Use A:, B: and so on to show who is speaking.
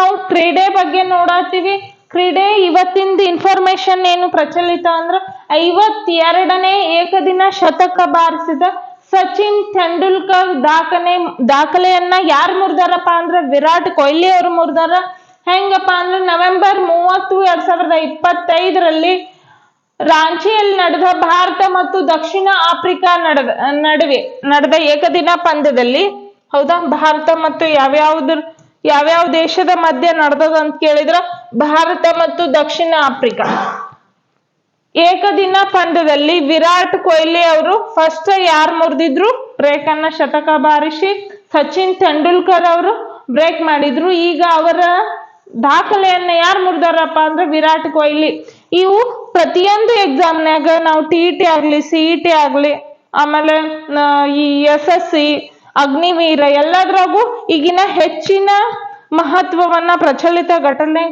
A: ನಾವು ಕ್ರೀಡೆ ಬಗ್ಗೆ ನೋಡತ್ತೀವಿ. ಕ್ರೀಡೆ ಇವತ್ತಿಂದ ಇನ್ಫಾರ್ಮೇಶನ್ ಏನು ಪ್ರಚಲಿತ ಅಂದ್ರ 52ನೇ ಏಕದಿನ ಶತಕ ಬಾರಿಸಿದ ಸಚಿನ್ ತೆಂಡೂಲ್ಕರ್ ದಾಖಲೆಯನ್ನ ಯಾರು ಮುರಿದಾರಪ್ಪ ಅಂದ್ರ ವಿರಾಟ್ ಕೊಹ್ಲಿ ಅವರು ಮುರಿದಾರ. ಹೆಂಗಪ್ಪ ಅಂದ್ರೆ November 30, 2025 ರಾಂಚಿಯಲ್ಲಿ ನಡೆದ ಭಾರತ ಮತ್ತು ದಕ್ಷಿಣ ಆಫ್ರಿಕಾ ನಡುವೆ ನಡೆದ ಏಕದಿನ ಪಂದ್ಯದಲ್ಲಿ, ಹೌದಾ, ಭಾರತ ಮತ್ತು ಯಾವ್ಯಾವ ದೇಶದ ಮಧ್ಯೆ ನಡೆದದ ಅಂತ ಕೇಳಿದ್ರ ಭಾರತ ಮತ್ತು ದಕ್ಷಿಣ ಆಫ್ರಿಕಾ ಏಕದಿನ ಪಂದ್ಯದಲ್ಲಿ ವಿರಾಟ್ ಕೊಹ್ಲಿ ಅವರು ಫಸ್ಟ್ ಯಾರು ಮುರಿದಿದ್ರು ಬ್ರೇಕ್ ಅನ್ನ, ಶತಕ ಬಾರಿಸಿ ಸಚಿನ್ ತೆಂಡೂಲ್ಕರ್ ಅವರು ಬ್ರೇಕ್ ಮಾಡಿದ್ರು. ಈಗ ಅವರ ದಾಖಲೆಯನ್ನ ಯಾರು ಮುರಿದಾರಪ್ಪ ಅಂದ್ರೆ ವಿರಾಟ್ ಕೊಹ್ಲಿ. ಇವು ಪ್ರತಿಯೊಂದು ಎಕ್ಸಾಮ್ನಾಗ ನಾವು TET ಆಗ್ಲಿ, CET ಆಗ್ಲಿ, ಆಮೇಲೆ ಈ SSC, ಅಗ್ನಿವೀರ ಎಲ್ಲದ್ರಾಗೂ ಈಗಿನ ಹೆಚ್ಚಿನ ಮಹತ್ವವನ್ನ ಪ್ರಚಲಿತ ಘಟನೆ